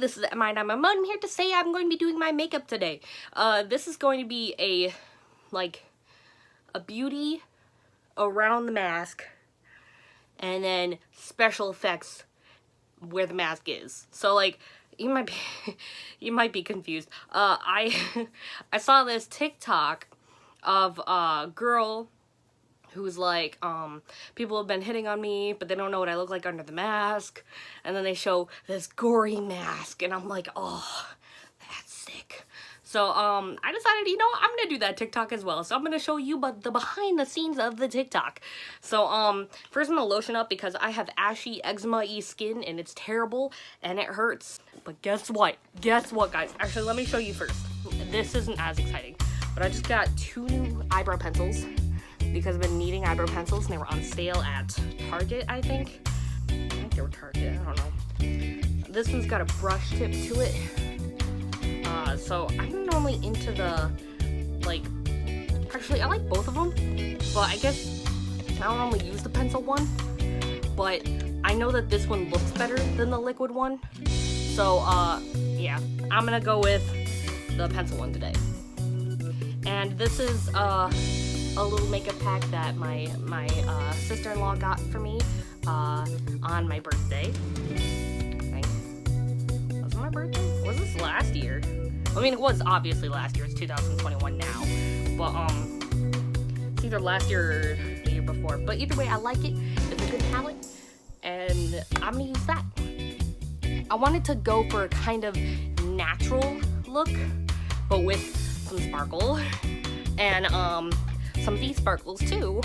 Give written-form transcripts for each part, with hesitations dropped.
this is my name. I'm here to say I'm going to be doing my makeup today. This is going to be a beauty around the mask, and then special effects where the mask is. So like, you might be confused. I saw this TikTok of a girl who's like, people have been hitting on me, but they don't know what I look like under the mask. And then they show this gory mask, and I'm like, oh, that's sick. So, I decided, you know, I'm gonna do that TikTok as well. So I'm gonna show you the behind the scenes of the TikTok. So, first I'm gonna lotion up because I have ashy eczema-y skin, and it's terrible, and it hurts. But guess what? Guess what, guys? Actually, let me show you first. This isn't as exciting, but I just got 2 new eyebrow pencils because I've been needing eyebrow pencils, and they were on sale at Target, I think. I think they were Target, I don't know. This one's got a brush tip to it. So I'm normally into the, like, actually I like both of them, but I guess I don't normally use the pencil one, but I know that this one looks better than the liquid one. So, yeah, I'm gonna go with the pencil one today. And this is, a little makeup pack that my sister-in-law got for me, on my birthday. I think. Was it my birthday? Was this last year? I mean, it was obviously last year. It's 2021 now. But, it's either last year or the year before. But either way, I like it. It's a good palette. And I'm gonna use that. I wanted to go for a kind of natural look, but with some sparkle. And, some V-sparkles too.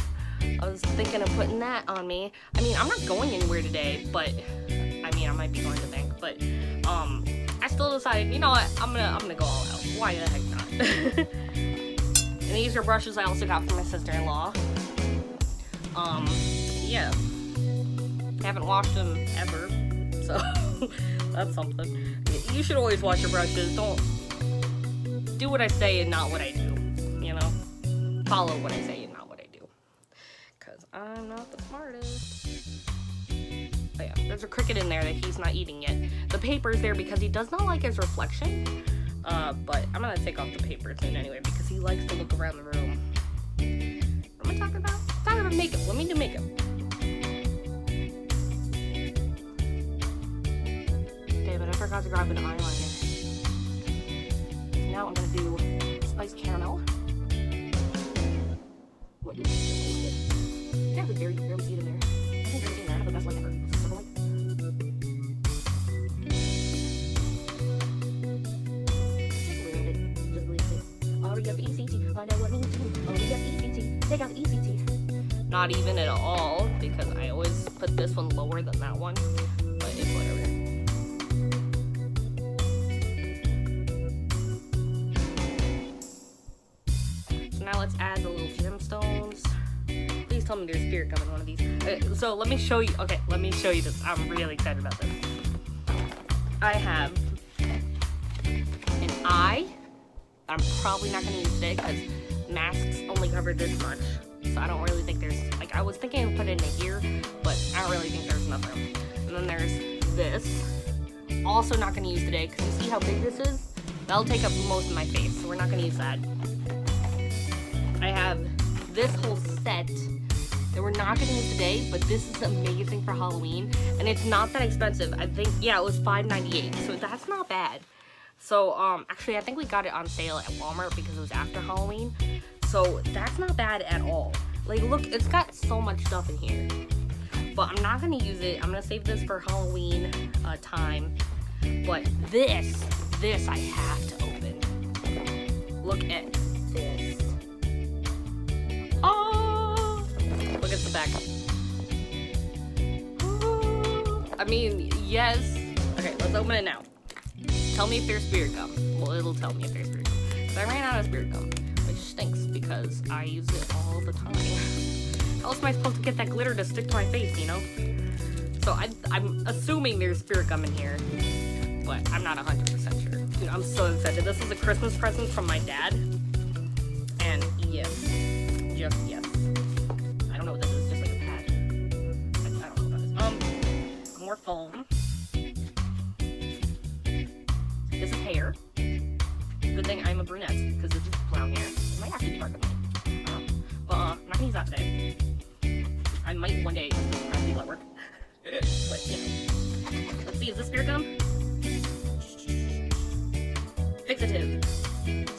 I was thinking of putting that on me. I mean, I'm not going anywhere today, but, I mean, I might be going to bank, but, I still decided, you know what, I'm gonna go all out. Why the heck not? And these are brushes I also got from my sister-in-law. Yeah. Haven't washed them ever, so that's something. You should always wash your brushes. Don't do what I say and not what I do, you know? Follow what I say and not what I do. Because I'm not the smartest. Oh yeah, there's a cricket in there that he's not eating yet. The paper's there because he does not like his reflection. But I'm gonna take off the paper soon anyway because he likes to look around the room. What am I talking about? I'm talking about makeup. Let me do makeup. Okay, but I forgot to grab an eyeliner. Now I'm gonna do spiced caramel. What is it? Yeah, there's barely see it in there. I think there's in there. I have the best light ever. ECT, find out what means to you. ECT, take out the ECT. Not even at all, because I always put this one lower than that one, but it's whatever. So now let's add the little gemstones. Please tell me there's spirit gum in one of these. Okay, so let me show you, let me show you this. I'm really excited about this. I have an eye. I'm probably not going to use today because masks only cover this much. So I don't really think there's, like, I was thinking of putting it in here, but I don't really think there's enough room. And then there's this. Also not going to use today because you see how big this is? That'll take up most of my face, so we're not going to use that. I have this whole set that we're not going to use today, but this is amazing for Halloween. And it's not that expensive. I think, yeah, it was $5.98, so that's not bad. So, actually, I think we got it on sale at Walmart because it was after Halloween. So, that's not bad at all. Like, look, it's got so much stuff in here. But I'm not going to use it. I'm going to save this for Halloween time. But this I have to open. Look at this. Oh! Look at the back. Oh. I mean, yes. Okay, let's open it now. Tell me if there's spirit gum. Well, it'll tell me if there's spirit gum. So I ran out of spirit gum, which stinks because I use it all the time. How else am I supposed to get that glitter to stick to my face, you know? So I'm assuming there's spirit gum in here, but I'm not 100% sure. Dude, I'm so excited. This is a Christmas present from my dad. And yes, just yes. I don't know what this is, just like a pad. I don't know what that is. More foam.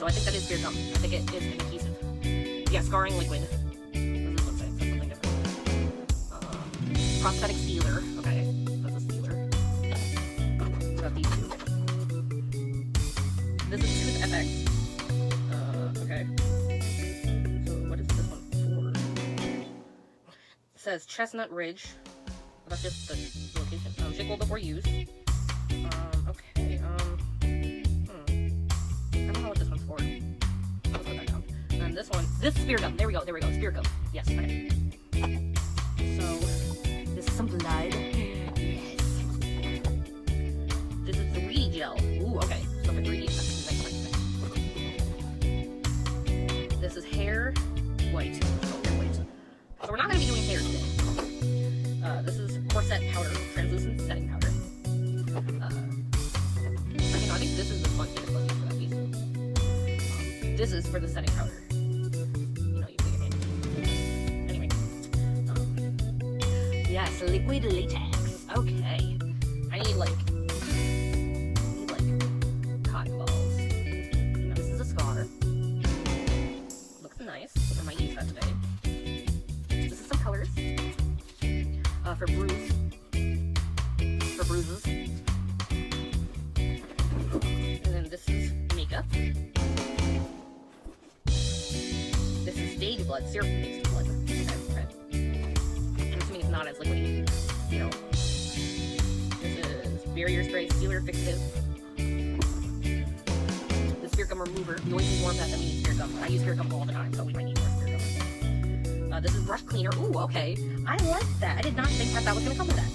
I think that is spirit gum. I think it is an adhesive. Yeah, scarring liquid. What does this one say? It says something different. Prosthetic sealer. Okay, that's a sealer. Got these two. This is Tooth FX. Okay. So what is this one for? It says Chestnut Ridge. That's just the location. Shake before use. Okay. I don't know what this one's for. I'll put that down. And this one, this is spear gum. There we go. Spear gum. Yes. Okay. So this is some blood. Yes. This is 3D gel. Ooh. Okay. So for 3D, that's nice. This is hair white. Oh, hair white. So we're not going to be doing hair today. This is corset powder, translucent setting powder. I think this is the sponge that is supposed to use for that piece. This is for the setting powder. You know, you put your hand. Anyway. Yes, liquid latex. Okay. I need like cotton balls. You know, this is a scar. Looks nice. I might use that today. This is some colors. For bruises. And then this is makeup. This is stage blood, syrup-based blood. Okay. I'm assuming it's not as liquidy. You know. This is barrier spray, sealer fixative. The spirit gum remover. We always use more of that than we need spirit gum. I use spirit gum all the time, so we might need more spirit gum. This is brush cleaner. Ooh, okay. I like that. I did not think that was going to come with that.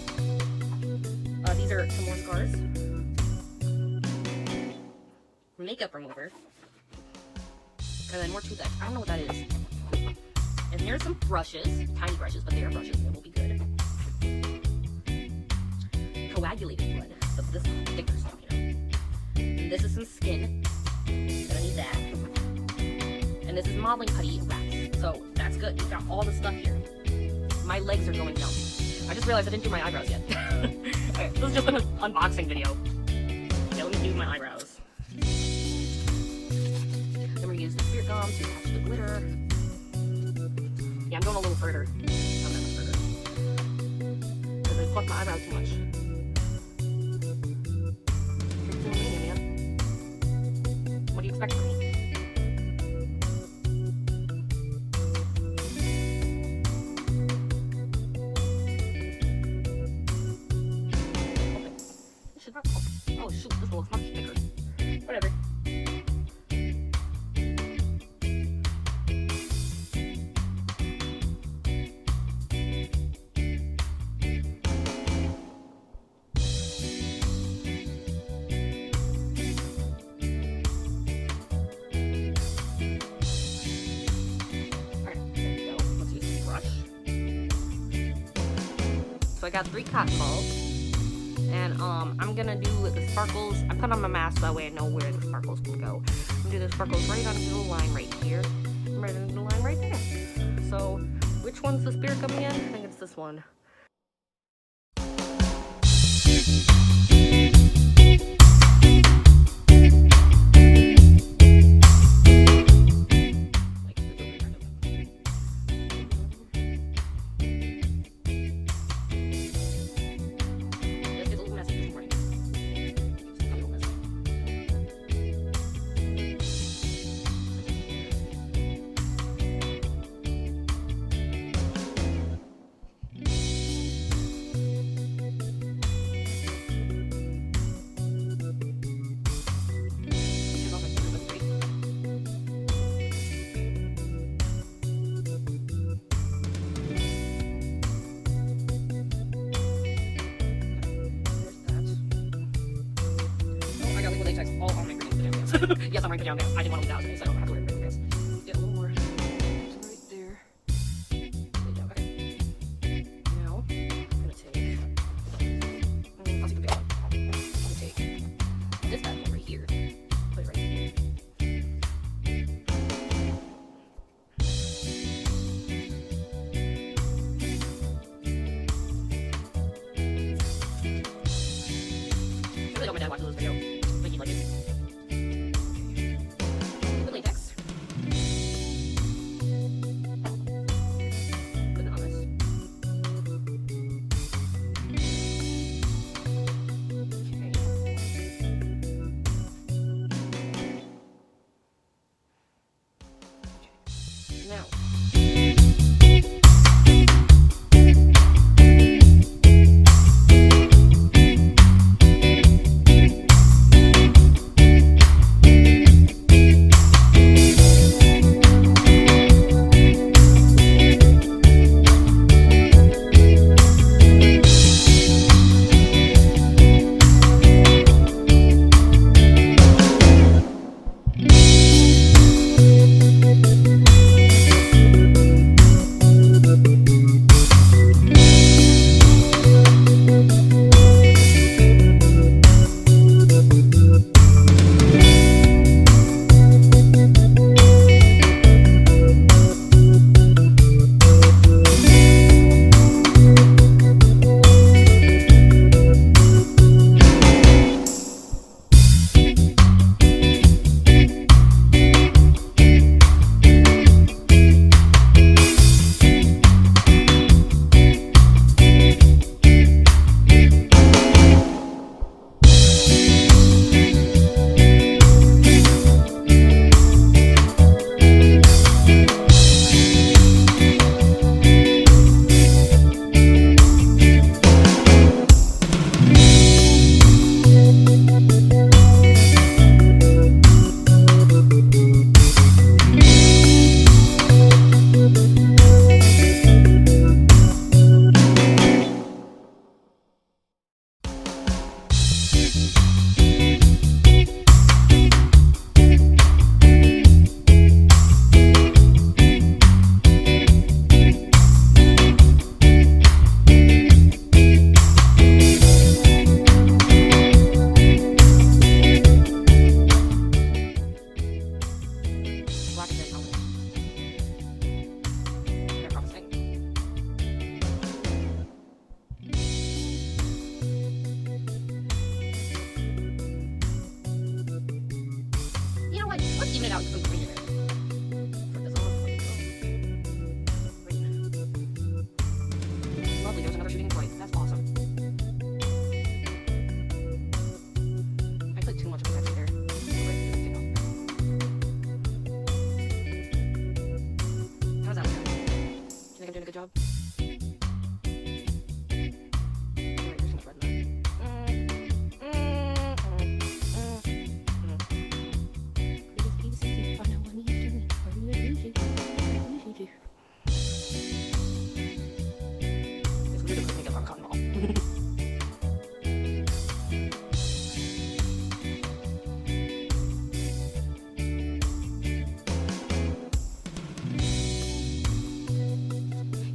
These are some more scars. Makeup remover. And then more toothpaste. I don't know what that is. And here's some brushes. Tiny brushes, but they are brushes. They will be good. Coagulated blood. So this is thicker stuff, you know. And this is some skin. Gonna need that. And this is modeling putty wax. So that's good. You've got all the stuff here. My legs are going numb. I just realized I didn't do my eyebrows yet. Okay, this is just an unboxing video. Yeah, let me do my eyebrows. Then we're gonna use the spirit gum to attach the glitter. Yeah, I'm going a little further. Not that much further. Because I plucked my eyebrows too much. What do you expect from me? Oh shoot, this one looks much thicker. Whatever. Alright, there we go. Let's use this brush. So I got 3 cotton balls. And I'm gonna do the sparkles. I put on my mask so that way I know where the sparkles can go. I'm gonna do the sparkles right on the little line right here. And right on the line right there. So, which one's the spirit gum again? I think it's this one. All on my green pajamas. Yes, I'm wearing pajamas. I didn't want to leave the house today, so I don't have to wear pajamas. Get a little more. So right there. Okay. Now, I'm gonna take. I'll take the big one. I'm gonna take this bad one right here. Put it right here. I really hope my dad watches this video. Like he'd like it.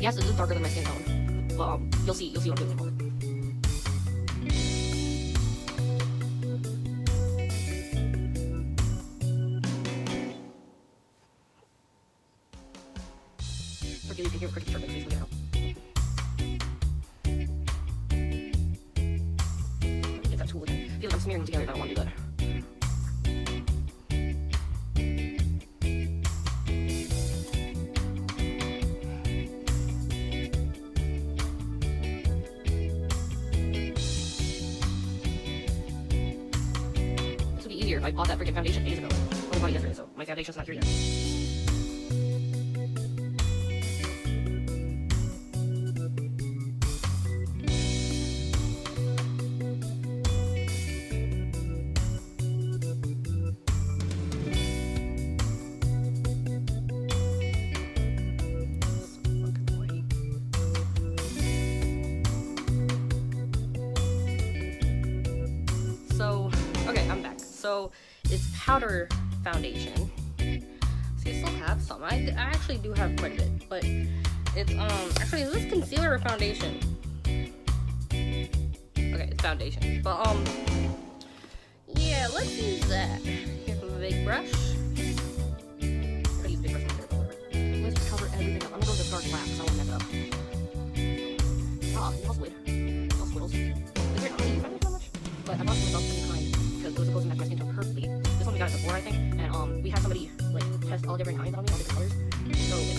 guess it is darker than my skin tone, but you'll see what I'm doing in a moment. Forgive you can hear cricket chirping, please look it out. Let me get that tool again. I feel like I'm smearing them together and I don't want to do that. Easier if I bought that freaking foundation days ago. I bought it yesterday, so my foundation's not here yet. So, okay, I'm back. So it's powder foundation. So you still have some. I actually do have quite a bit, but it's actually is this concealer or foundation? Okay, it's foundation. But yeah, let's use that. Here's a big brush. I'm gonna use a big brush right there, whatever. Let's just cover everything up. I'm gonna go with the dark black because I want to mess it up. Ah, no squid. No squiddles. Is there not really foundation that much? But I bought myself some kind. Because it was supposed to match my skin tone perfectly. This one we got at Sephora, I think, and we had somebody like test all different kinds on me, all different colors. So it's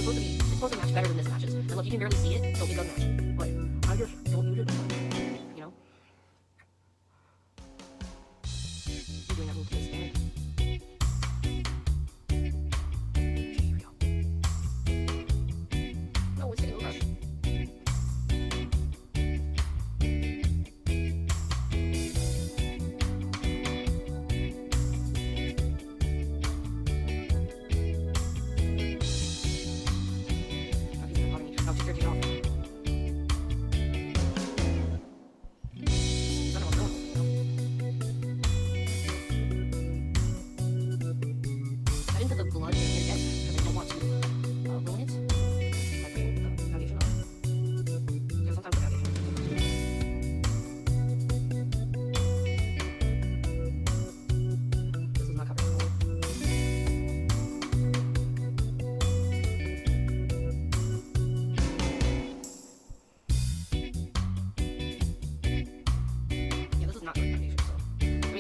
supposed to match better than this matches. And look, you can barely see it, so it does match. But I just don't use it, you know. I'm doing that move to this stand. Okay, here we go. No, it's taking a brush.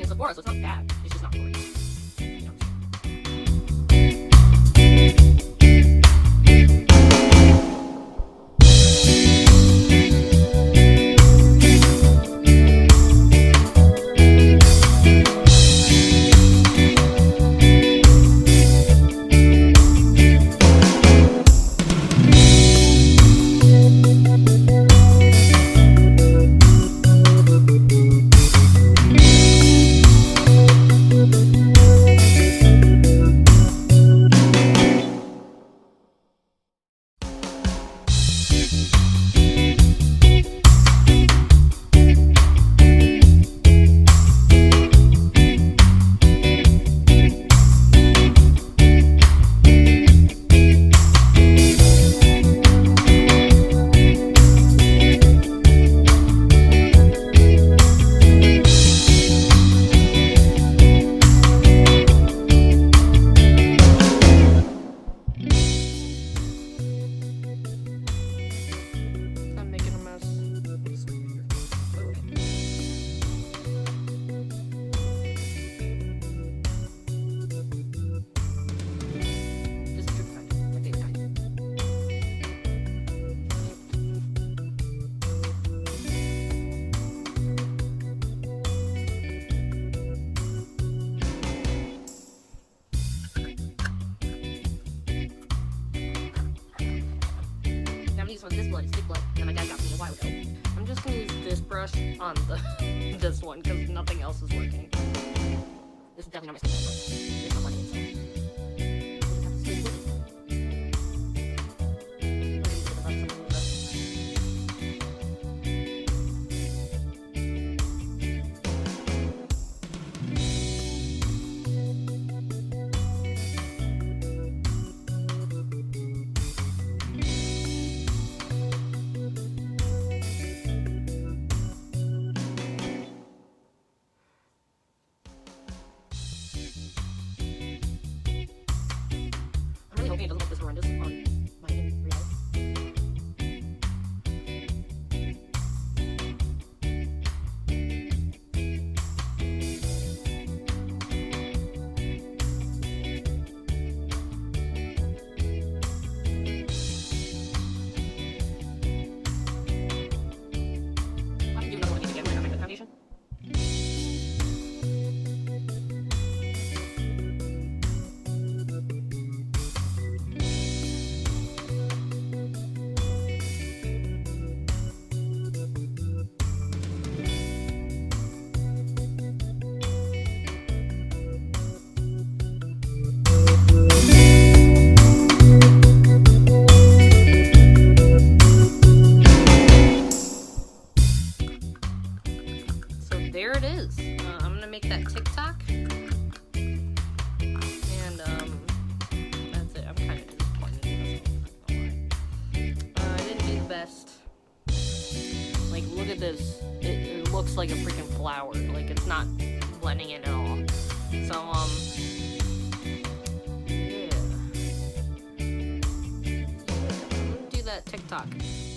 Sephora, so it's not bad. It's just not great. brush on the this one because nothing else is working. This is definitely not my skin tone, but it's not working itself. doesn't look this horrendous on my real life. I can do another one of these again when I make the foundation. There it is. I'm gonna make that TikTok, and that's it. I'm kind of disappointed in myself. I didn't do the best. Like, look at this. It looks like a freaking flower. Like, it's not blending in at all. So yeah. I'm gonna do that TikTok.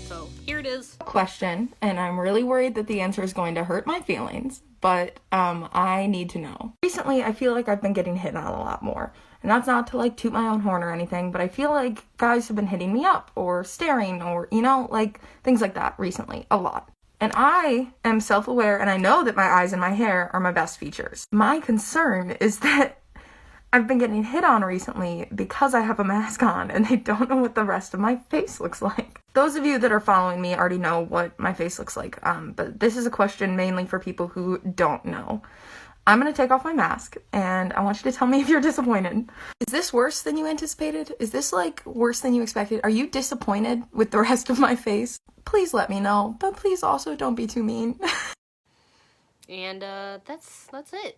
So here it is. Question, and I'm really worried that the answer is going to hurt my feelings, but I need to know. Recently, I feel like I've been getting hit on a lot more, and that's not to like toot my own horn or anything, but I feel like guys have been hitting me up or staring or, you know, like things like that recently a lot. And I am self-aware, and I know that my eyes and my hair are my best features. My concern is that I've been getting hit on recently because I have a mask on and they don't know what the rest of my face looks like. Those of you that are following me already know what my face looks like, but this is a question mainly for people who don't know. I'm gonna take off my mask and I want you to tell me if you're disappointed. Is this worse than you anticipated? Is this like worse than you expected? Are you disappointed with the rest of my face? Please let me know, but please also don't be too mean. And that's it.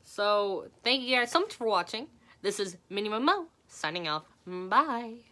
So, thank you guys so much for watching. This is Minimymo signing off. Bye.